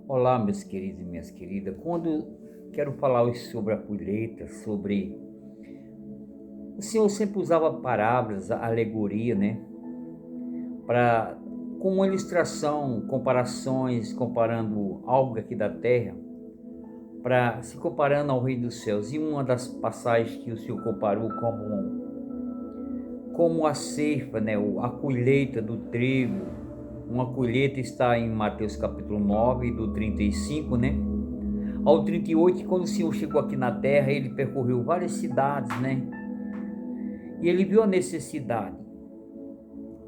Olá, meus queridos e minhas queridas. Quando quero falar hoje sobre a colheita, o Senhor sempre usava parábolas, alegoria, né, para com uma ilustração, comparações, comparando algo aqui da terra, para se comparando ao reino dos céus. E uma das passagens que o Senhor comparou como a ceifa, né, a colheita do trigo. Uma colheita está em Mateus capítulo 9, do 35, né? Ao 38, quando o Senhor chegou aqui na terra, ele percorreu várias cidades, né? E ele viu a necessidade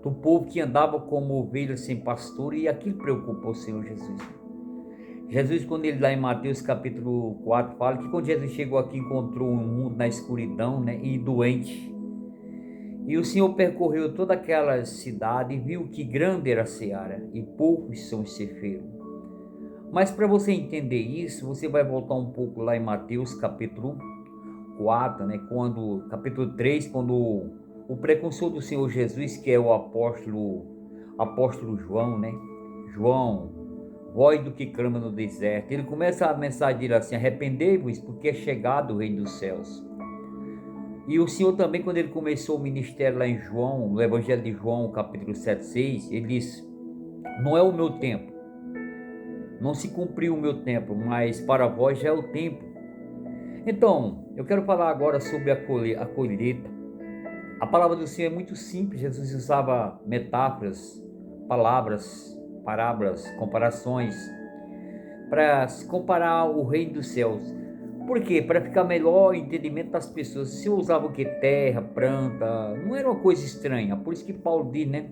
do povo que andava como ovelhas sem pastor, e aquilo preocupou o Senhor Jesus. Jesus, quando ele lá em Mateus capítulo 4, fala que quando Jesus chegou aqui, encontrou um mundo na escuridão, né? E doente. E o Senhor percorreu toda aquela cidade e viu que grande era a seara e poucos são os ceifeiros. Mas para você entender isso, você vai voltar um pouco lá em Mateus capítulo 4, né? Capítulo 3, quando o precursor do Senhor Jesus, que é o apóstolo João, né? João, voz do que clama no deserto. Ele começa a mensagem dele assim: arrependei-vos, porque é chegado o reino dos céus. E o Senhor também, quando ele começou o ministério lá em João, no Evangelho de João, capítulo 7, 6, ele diz: não é o meu tempo, não se cumpriu o meu tempo, mas para vós já é o tempo. Então, eu quero falar agora sobre a colheita. A palavra do Senhor é muito simples. Jesus usava metáforas, parábolas, comparações, para se comparar o reino dos céus. Por quê? Para ficar melhor o entendimento das pessoas. Se eu usava o que? Terra, planta, não era uma coisa estranha. Por isso que Paulo diz, né?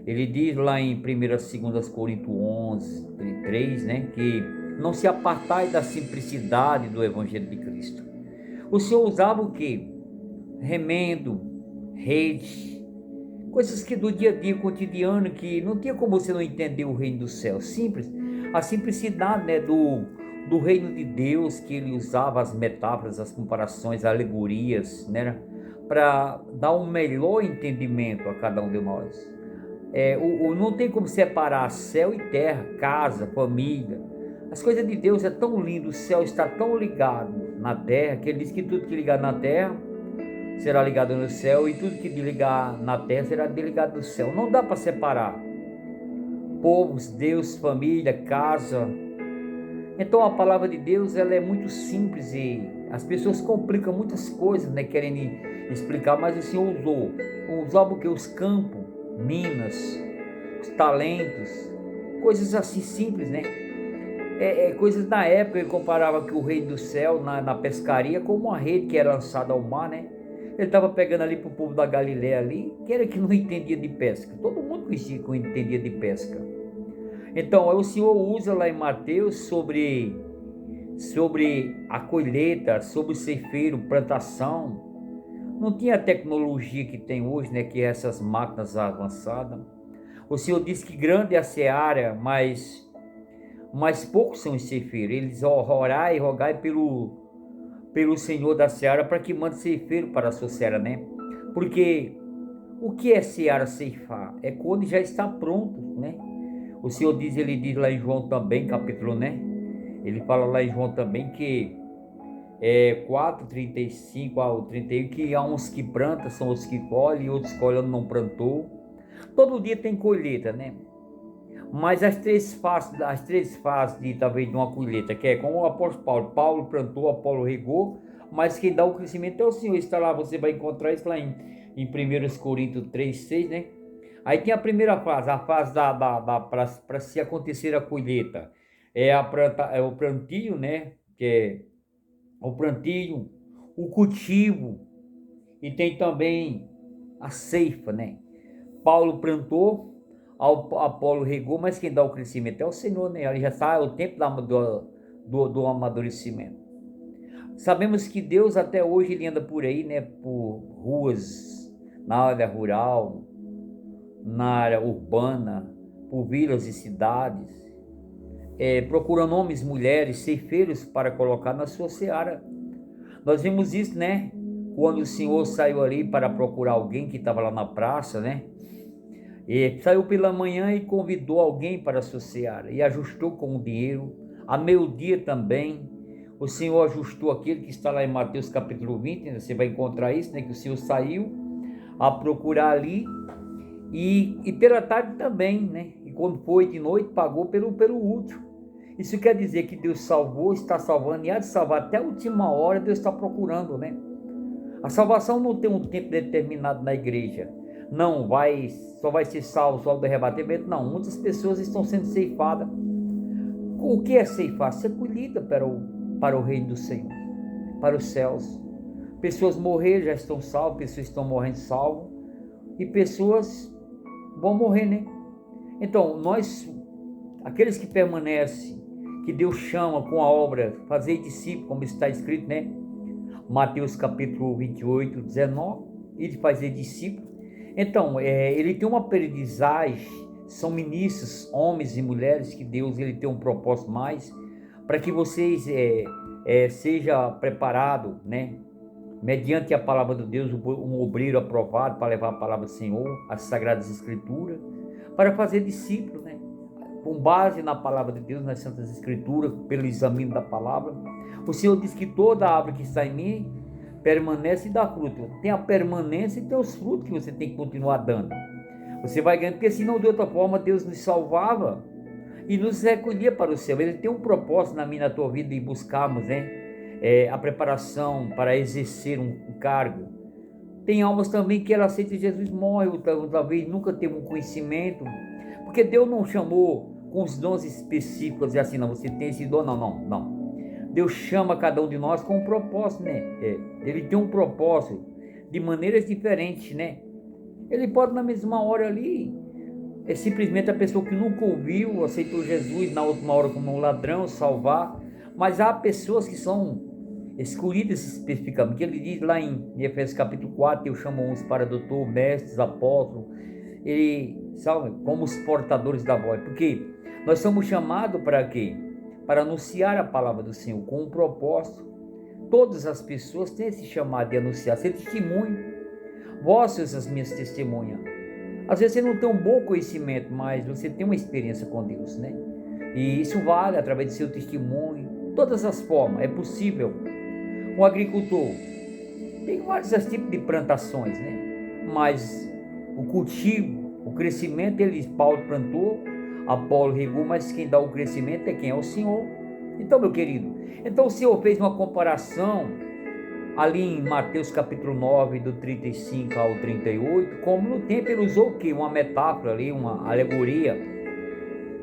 Ele diz lá em 1 e 2 Coríntios 11, 3, né? Que não se apartai da simplicidade do Evangelho de Cristo. O Senhor usava o que? Remendo, rede, coisas que do dia a dia cotidiano, que não tinha como você não entender o reino do céu. Simples, a simplicidade, né, do reino de Deus, que ele usava as metáforas, as comparações, alegorias, né, para dar um melhor entendimento a cada um de nós. Não tem como separar céu e terra, casa, família. As coisas de Deus é tão lindo, o céu está tão ligado na terra, que ele diz que tudo que ligar na terra será ligado no céu, e tudo que ligar na terra será desligado do céu. Não dá para separar povos, Deus, família, casa. Então a palavra de Deus, ela é muito simples, e as pessoas complicam muitas coisas, né, querendo explicar, mas o Senhor usava o que? Os campos, minas, os talentos, coisas assim simples, né? Coisas da época. Ele comparava que o rei do céu na pescaria como uma rede que era lançada ao mar, né? Ele estava pegando ali para o povo da Galiléia ali, que era que não entendia de pesca. Todo mundo conhecia que não entendia de pesca. Então, o Senhor usa lá em Mateus sobre a colheita, sobre o ceifeiro, plantação. Não tinha a tecnologia que tem hoje, né? Que é essas máquinas avançadas. O Senhor disse que grande é a seara, mas poucos são os ceifeiros. Eles orai e rogai pelo Senhor da seara para que mande ceifeiro para a sua seara, né? Porque o que é seara, ceifar? É quando já está pronto, né? O Senhor diz, ele diz lá em João também, capítulo, né? Ele fala lá em João também que 4:35 ao 31, que há uns que plantam, são os que colhem, e outros colhem não plantou. Todo dia tem colheita, né? Mas as três fases de talvez de uma colheita, que é como o apóstolo Paulo. Paulo plantou, Apolo regou, mas quem dá o crescimento é o Senhor. Está lá, você vai encontrar isso lá em 1 Coríntios 3:6, né? Aí tem a primeira fase, a fase para se acontecer a colheita. É o plantio, né? Que é o plantio, o cultivo, e tem também a ceifa, né? Paulo plantou, Apolo regou, mas quem dá o crescimento é o Senhor, né? Ali já está o tempo do amadurecimento. Sabemos que Deus até hoje ele anda por aí, né? Por ruas, na área rural, na área urbana, por vilas e cidades, procurando homens, mulheres, ceifeiros para colocar na sua seara. Nós vimos isso, né? Quando o Senhor saiu ali para procurar alguém que estava lá na praça, né? E saiu pela manhã e convidou alguém para a sua seara, e ajustou com o dinheiro. A meio-dia também, o Senhor ajustou aquele que está lá em Mateus capítulo 20, né? Você vai encontrar isso, né? Que o Senhor saiu a procurar ali, e pela tarde também, né? E quando foi de noite, pagou pelo último. Isso quer dizer que Deus salvou, está salvando, e há de salvar até a última hora. Deus está procurando, né? A salvação não tem um tempo determinado na igreja. Não vai, só vai ser salvo só do arrebatamento. Não, muitas pessoas estão sendo ceifadas. O que é ceifar? Ser colhida para o reino do Senhor, para os céus. Pessoas morreram, já estão salvas, pessoas estão morrendo salvas, e pessoas vão morrer, né? Então, nós, aqueles que permanecem, que Deus chama com a obra, fazer discípulo, como está escrito, né? Mateus capítulo 28, 19, e de fazer discípulo. Então, ele tem uma aprendizagem, são ministros, homens e mulheres, que Deus ele tem um propósito mais, para que vocês seja preparado, né? Mediante a palavra de Deus, um obreiro aprovado para levar a palavra do Senhor, as Sagradas Escrituras, para fazer discípulo, né? Com base na palavra de Deus, nas Santas Escrituras, pelo exame da palavra. O Senhor diz que toda árvore que está em mim permanece e dá fruto. Tem a permanência e tem os frutos que você tem que continuar dando. Você vai ganhando, porque senão de outra forma Deus nos salvava e nos recolhia para o céu. Ele tem um propósito na minha, na tua vida, de buscarmos, né? A preparação para exercer um cargo. Tem almas também que ela aceita Jesus, morre, ou talvez nunca teve um conhecimento, porque Deus não chamou com os dons específicos, e assim, não, você tem esse dom, não. Deus chama cada um de nós com um propósito, né? Ele tem um propósito de maneiras diferentes, né? Ele pode na mesma hora ali, simplesmente a pessoa que nunca ouviu, aceitou Jesus na última hora como um ladrão, salvar. Mas há pessoas que são escolhidas especificamente, que ele diz lá em Efésios capítulo 4, eu chamo uns para doutor, mestres, apóstolos, ele sabe, como os portadores da voz, porque nós somos chamados para quê? Para anunciar a palavra do Senhor com um propósito. Todas as pessoas têm esse chamado de anunciar, ser testemunho. Vós sois as minhas testemunhas. Às vezes você não tem um bom conhecimento, mas você tem uma experiência com Deus, né? E isso vale através do seu testemunho. Todas as formas, é possível. Um agricultor tem vários tipos de plantações, né? Mas o cultivo, o crescimento, Paulo plantou, Apolo regou, mas quem dá o crescimento é quem? É o Senhor. Então, meu querido, então o Senhor fez uma comparação ali em Mateus capítulo 9, do 35 ao 38, como no tempo ele usou o quê? Uma metáfora ali, uma alegoria,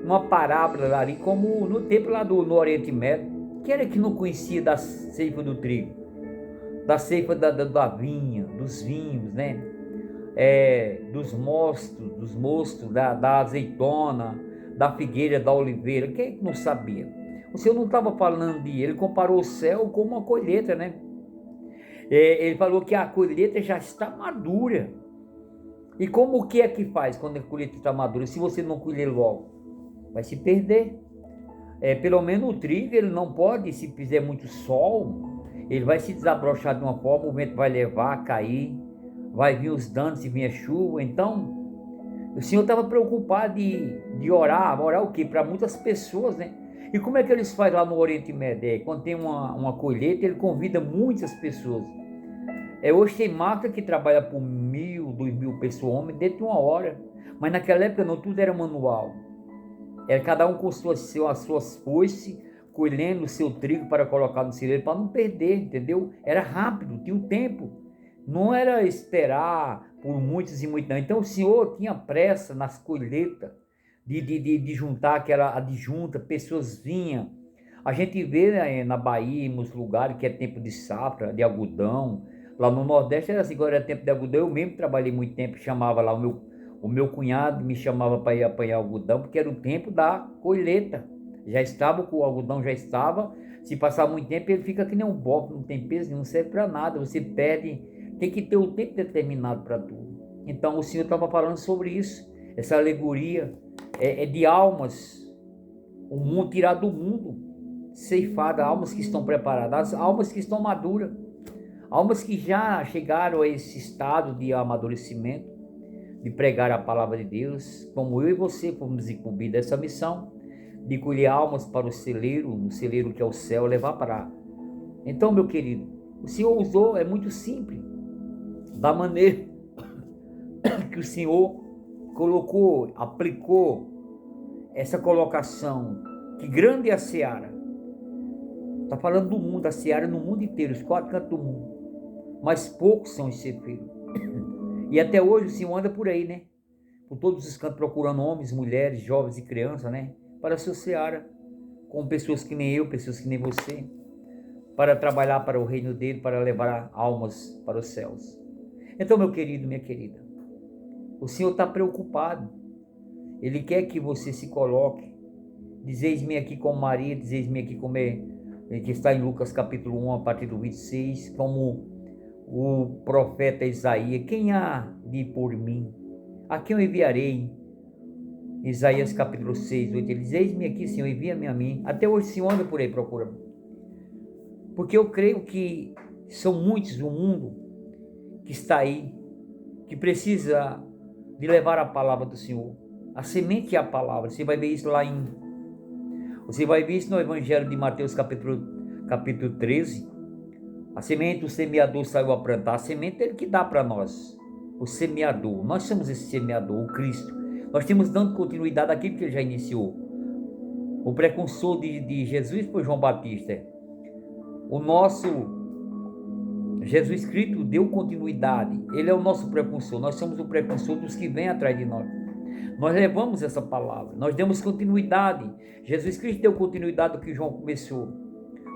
uma parábola ali, como no tempo lá no Oriente Médio. Quem era que não conhecia da ceifa do trigo, da ceifa da vinha, dos vinhos, né? Dos mostos, da azeitona, da figueira, da oliveira? Quem é que não sabia? O Senhor não estava falando ele comparou o céu com uma colheita, né? Ele falou que a colheita já está madura. E como o que é que faz quando a colheita está madura? Se você não colher logo, vai se perder. Pelo menos o trigo, ele não pode, se fizer muito sol, ele vai se desabrochar de uma forma, o vento vai levar, cair, vai vir os danos se vir a chuva. Então, o Senhor estava preocupado de orar o quê? Para muitas pessoas, né? E como é que eles fazem lá no Oriente Médio? Quando tem uma colheita, ele convida muitas pessoas. Hoje tem máquina que trabalha por 1.000, 2.000 pessoas, homem, dentro de uma hora. Mas naquela época não, tudo era manual. Era cada um com as suas foices, colhendo o seu trigo para colocar no celeiro, para não perder, entendeu? Era rápido, tinha um tempo. Não era esperar por muitos e muitos, não. Então o Senhor tinha pressa nas colheitas, de juntar aquela adjunta, pessoas vinham. A gente vê, né, na Bahia, nos lugares que é tempo de safra, de algodão. Lá no Nordeste era assim, agora era tempo de algodão. Eu mesmo trabalhei muito tempo, chamava lá o meu cunhado, me chamava para ir apanhar algodão, porque era o tempo da colheita. Já estava, o algodão já estava. Se passar muito tempo, ele fica que nem um bofe, não tem peso, não serve para nada. Você perde, tem que ter o tempo determinado para tudo. Então o Senhor estava falando sobre isso, essa alegoria de almas, o mundo, tirado do mundo, ceifada, almas que estão preparadas, almas que estão maduras, almas que já chegaram a esse estado de amadurecimento, de pregar a palavra de Deus, como eu e você fomos incumbidos dessa missão, de colher almas para o celeiro que é o céu, levar para lá. Então, meu querido, o Senhor usou, é muito simples, da maneira que o Senhor colocou, aplicou essa colocação, que grande é a seara. Está falando do mundo, a seara no mundo inteiro, os 4 cantos do mundo, mas poucos são os ceifeiros. E até hoje o Senhor anda por aí, né? Por todos os cantos procurando homens, mulheres, jovens e crianças, né? Para a sua seara, com pessoas que nem eu, pessoas que nem você, para trabalhar para o reino dele, para levar almas para os céus. Então, meu querido, minha querida, o Senhor está preocupado. Ele quer que você se coloque. Dizeis-me aqui como Maria, dizeis-me aqui como que está em Lucas capítulo 1, a partir do 26, como o profeta Isaías: quem há de ir por mim? A quem eu enviarei? Isaías capítulo 6, 8, ele diz: eis-me aqui, Senhor, envia-me a mim. Até hoje o Senhor anda por aí procurando. Porque eu creio que são muitos no mundo que está aí, que precisa de levar a palavra do Senhor. A semente é a palavra. Você vai ver isso no Evangelho de Mateus capítulo 13. A semente, o semeador saiu a plantar. A semente é ele que dá para nós, o semeador. Nós somos esse semeador, o Cristo. Nós temos dando continuidade àquilo que ele já iniciou. O precursor de Jesus foi João Batista. O nosso Jesus Cristo deu continuidade. Ele é o nosso precursor. Nós somos o precursor dos que vêm atrás de nós. Nós levamos essa palavra. Nós demos continuidade. Jesus Cristo deu continuidade do que João começou.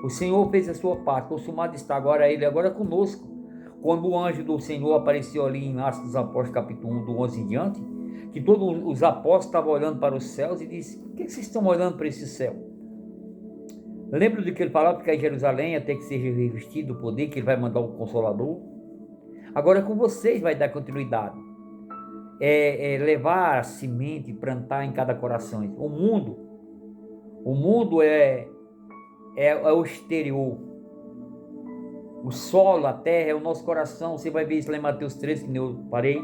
O Senhor fez a sua parte. Consumado está agora ele, agora conosco. Quando o anjo do Senhor apareceu ali em Atos dos Apóstolos, capítulo 1, do 11 em diante, que todos os apóstolos estavam olhando para os céus e disse: por que vocês estão olhando para esse céu? Lembra do que ele falava, porque em Jerusalém até que seja revestido do poder, que ele vai mandar o Consolador? Agora com vocês vai dar continuidade. Levar a semente e plantar em cada coração. O mundo é o exterior. O solo, a terra é o nosso coração. Você vai ver isso lá em Mateus 13, que eu parei.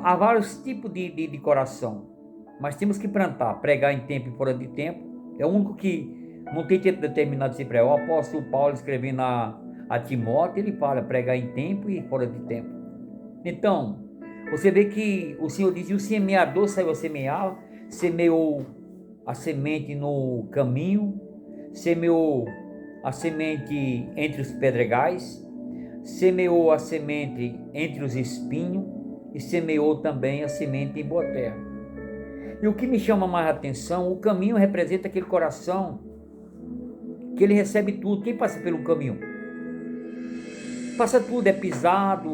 Há vários tipos de coração, mas temos que plantar, pregar em tempo e fora de tempo. É o único que não tem tempo determinado de se pregar. O apóstolo Paulo, escrevendo a Timóteo, ele fala pregar em tempo e fora de tempo. Então, você vê que o Senhor diz: o semeador saiu a semear, semeou a semente no caminho, semeou a semente entre os pedregais, semeou a semente entre os espinhos e semeou também a semente em boa terra. E o que me chama mais a atenção, o caminho representa aquele coração que ele recebe tudo. Quem passa pelo caminho? Passa tudo, é pisado,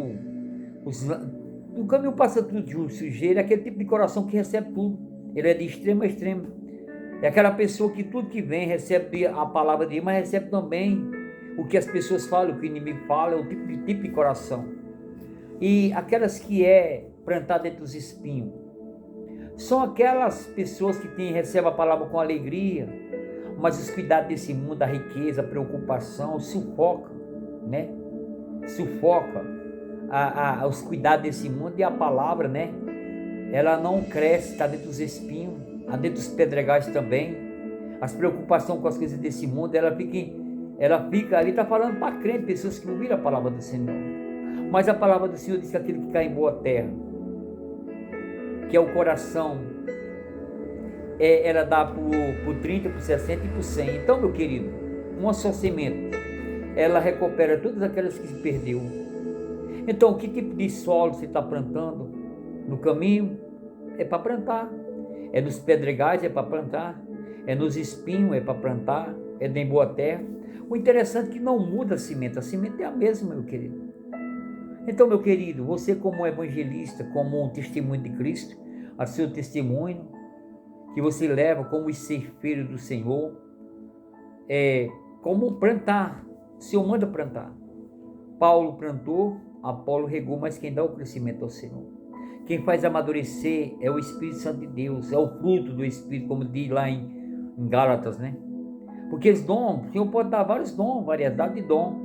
o caminho passa tudo de sujeira, é aquele tipo de coração que recebe tudo. Ele é de extremo a extremo. É aquela pessoa que tudo que vem recebe a palavra de Deus, mas recebe também o que as pessoas falam, o que o inimigo fala, é o tipo de coração. E aquelas que é plantada entre os espinhos, são aquelas pessoas que recebem a palavra com alegria, mas os cuidados desse mundo, a riqueza, a preocupação, sufoca, né? Sufoca os cuidados desse mundo, e a palavra, né? Ela não cresce, está dentro dos espinhos, dentro dos pedregais também. As preocupações com as coisas desse mundo, ela fica ali, está falando para crente, pessoas que ouviram a palavra do Senhor. Mas a palavra do Senhor diz que aquele que cai em boa terra, que é o coração, ela dá por 30, por 60 e por 100. Então, meu querido, uma só semente, ela recupera todas aquelas que se perdeu. Então, que tipo de solo você está plantando? No caminho, é para plantar. É nos pedregais, é para plantar. É nos espinhos, é para plantar. É em boa terra. O interessante é que não muda a semente é a mesma, meu querido. Então, meu querido, você como evangelista, como um testemunho de Cristo, a seu testemunho, que você leva como ceifeiro do Senhor, como plantar. O Senhor manda plantar. Paulo plantou, Apolo regou, mas quem dá o crescimento é o Senhor. Quem faz amadurecer é o Espírito Santo de Deus, é o fruto do Espírito, como diz lá em Gálatas, né? Porque os dons, o Senhor pode dar vários dons, variedade de dons,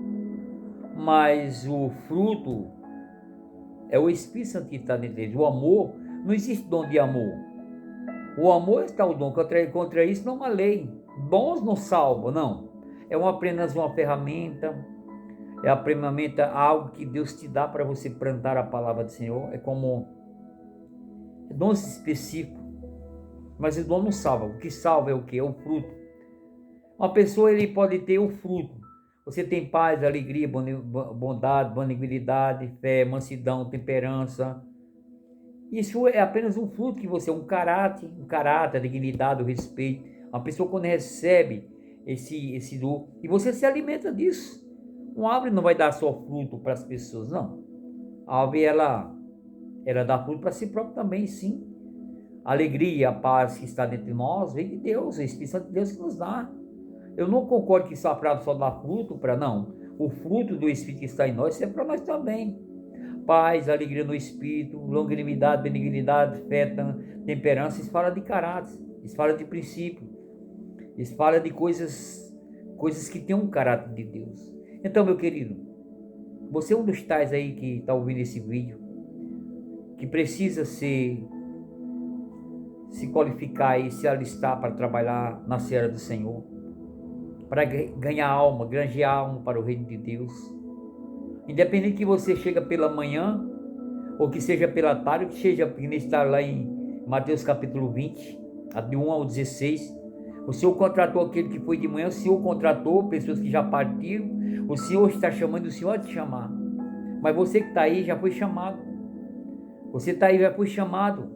mas o fruto É o Espírito Santo que está dentro deles. O amor, não existe dom de amor. O amor está o dom. Contra isso não há lei. Bons não salvam, não. É apenas uma ferramenta. É apenas algo que Deus te dá para você plantar a palavra do Senhor. É como dons específicos. Mas o dom não salva. O que salva é o que? É o fruto. Uma pessoa ele pode ter o fruto. Você tem paz, alegria, bondade, benignidade, fé, mansidão, temperança. Isso é apenas um fruto que você, um caráter, a dignidade, o respeito. Uma pessoa quando recebe esse dom, e você se alimenta disso. Uma árvore não vai dar só fruto para as pessoas, não. A árvore, ela dá fruto para si própria também, sim. A alegria, a paz que está dentro de nós, vem de Deus, o Espírito Santo de Deus que nos dá. Eu não concordo que a palavra só dá fruto para, não. O fruto do Espírito que está em nós é para nós também. Paz, alegria no Espírito, longanimidade, benignidade, fé, temperança. Isso fala de caráter, isso fala de princípio, isso fala de coisas que têm um caráter de Deus. Então, meu querido, você é um dos tais aí que está ouvindo esse vídeo, que precisa se qualificar e se alistar para trabalhar na seara do Senhor, para ganhar alma, granjear alma para o reino de Deus. Independente que você chega pela manhã, ou que seja pela tarde, ou que seja, porque está lá em Mateus capítulo 20, de 1 ao 16, o Senhor contratou aquele que foi de manhã, o Senhor contratou pessoas que já partiram, o Senhor está chamando, o Senhor vai te chamar. Mas você que está aí já foi chamado. Você está aí, já foi chamado.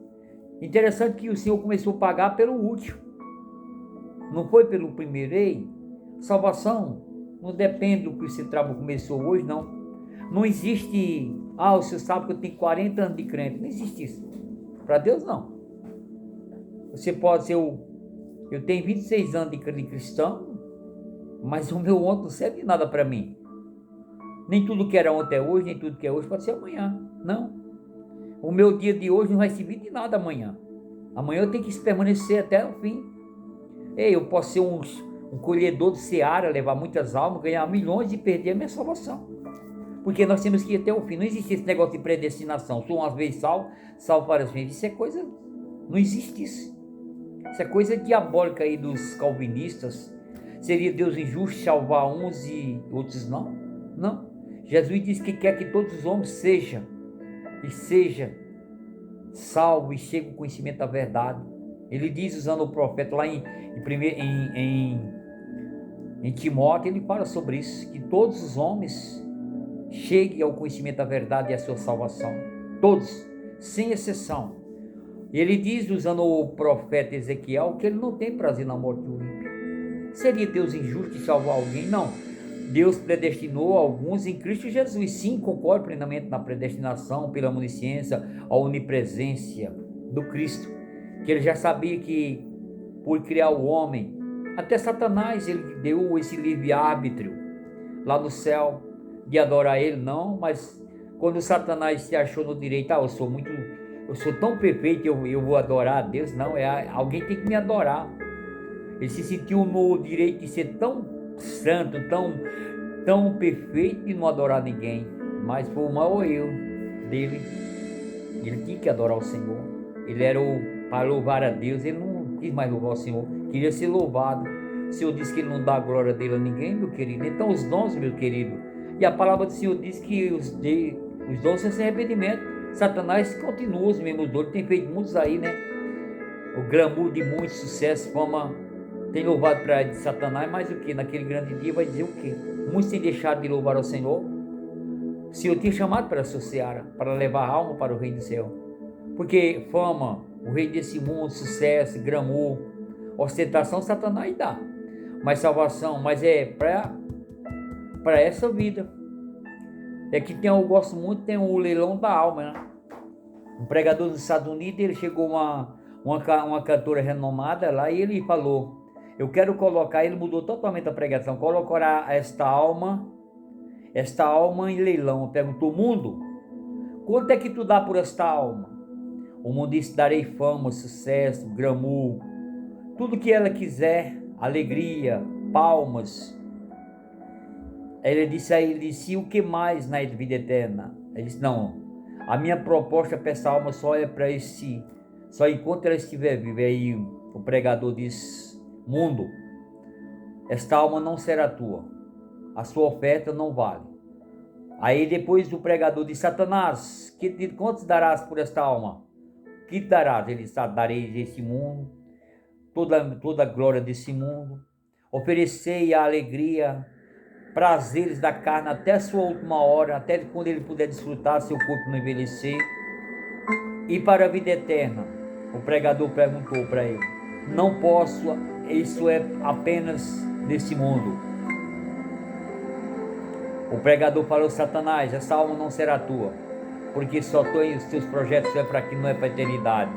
Interessante que o Senhor começou a pagar pelo último. Não foi pelo primeiro. Ei, salvação não depende do que esse trabalho começou hoje, não. Não existe, o senhor sabe que eu tenho 40 anos de crente. Não existe isso. Para Deus, não. Você pode ser eu tenho 26 anos de cristão, mas o meu ontem não serve de nada para mim. Nem tudo que era ontem é hoje, nem tudo que é hoje pode ser amanhã. Não. O meu dia de hoje não vai servir de nada amanhã. Amanhã eu tenho que permanecer até o fim. Ei, eu posso ser um colhedor de seara, levar muitas almas, ganhar milhões e perder a minha salvação. Porque nós temos que ir até o fim. Não existe esse negócio de predestinação. Sou umas vezes salvo várias vezes. Isso é coisa... Não existe isso. Isso é coisa diabólica aí dos calvinistas. Seria Deus injusto salvar uns e outros não? Não. Jesus diz que quer que todos os homens sejam salvo e chegue ao conhecimento da verdade. Ele diz, usando o profeta lá em Timóteo, ele fala sobre isso, que todos os homens cheguem ao conhecimento da verdade e à sua salvação. Todos, sem exceção. Ele diz, usando o profeta Ezequiel, que ele não tem prazer na morte do ímpio. Seria Deus injusto de salvar alguém? Não. Deus predestinou alguns em Cristo Jesus. Sim, concordo plenamente na predestinação, pela onisciência, a onipresença do Cristo. Que ele já sabia que, por criar o homem, até Satanás, ele deu esse livre-arbítrio lá no céu, de adorar ele, não, mas quando Satanás se achou no direito, eu sou tão perfeito, eu vou adorar a Deus, não, alguém tem que me adorar. Ele se sentiu no direito de ser tão santo, tão perfeito, e não adorar ninguém, mas foi o mau erro dele. Ele tinha que adorar o Senhor. Ele era para louvar a Deus. Ele não quis mais louvar o Senhor, queria ser louvado. O Senhor disse que ele não dá a glória dele a ninguém, meu querido. Então os dons, meu querido, e a palavra do Senhor diz que os dons são sem arrependimento. Satanás continua os mesmos dons, tem feito muitos aí, né? O glamour de muito sucesso, fama, tem louvado para de Satanás, mas o que? Naquele grande dia vai dizer o que? Muitos têm deixado de louvar ao Senhor. O Senhor tinha chamado para a sua seara, para levar a alma para o reino do céu. Porque fama, o rei desse mundo, sucesso, glamour, ostentação, Satanás dá. Mas salvação, mas é para essa vida. É que eu gosto muito, tem o leilão da alma, né? Um pregador dos Estados Unidos, ele chegou uma cantora renomada lá e ele falou, eu quero colocar, ele mudou totalmente a pregação, colocar esta alma em leilão. Perguntou, mundo, quanto é que tu dá por esta alma? O mundo disse, darei fama, sucesso, glamour, tudo que ela quiser, alegria, palmas. Ele disse, e o que mais na vida eterna? Ele disse, não, A minha proposta para essa alma só é para só enquanto ela estiver viva. Aí o pregador diz: mundo, esta alma não será tua, a sua oferta não vale. Aí depois o pregador diz: Satanás, quantos darás por esta alma? Que darás? Ele diz: darei desse mundo, toda a glória desse mundo, oferecei a alegria, prazeres da carne até a sua última hora, até quando ele puder desfrutar, seu corpo não envelhecer. E para a vida eterna, o pregador perguntou para ele: não posso, isso é apenas nesse mundo. O pregador falou: Satanás, essa alma não será tua, porque só tem os teus projetos é para aqui, não é para a eternidade.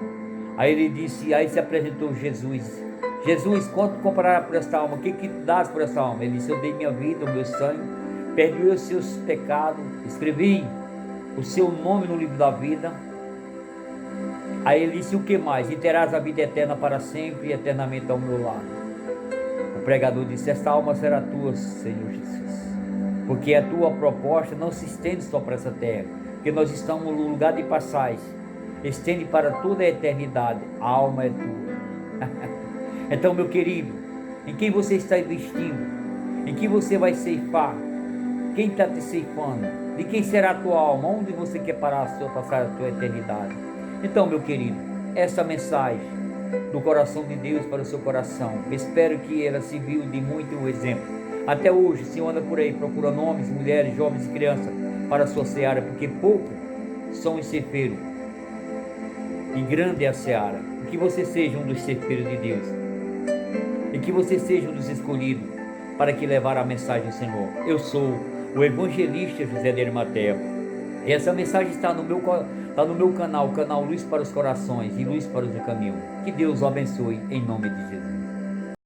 Aí ele disse, aí se apresentou Jesus: Jesus, quanto comprará por esta alma? O que dás por esta alma? Ele disse: eu dei minha vida, o meu sangue, perdoei os seus pecados, escrevi o seu nome no livro da vida. Aí ele disse: o que mais? E terás a vida eterna para sempre e eternamente ao meu lado. O pregador disse: esta alma será tua, Senhor Jesus, porque a tua proposta não se estende só para essa terra, porque nós estamos no lugar de passagem, estende para toda a eternidade. A alma é tua. Então, meu querido, em quem você está investindo? Em quem você vai ceifar? Quem está te ceifando? De quem será a tua alma? Onde você quer passar a tua eternidade? Então, meu querido, essa mensagem do coração de Deus para o seu coração, espero que ela serviu de muito exemplo. Até hoje, se anda por aí, procura homens, mulheres, jovens e crianças para a sua seara, porque pouco são os ceifeiros e grande é a seara. Que você seja um dos ceifeiros de Deus e que você seja um dos escolhidos para que levar a mensagem do Senhor. Eu sou o evangelista José de Arimateia. E essa mensagem está no meu canal, o canal Luz para os Corações e Luz para o Caminho. Que Deus o abençoe em nome de Jesus.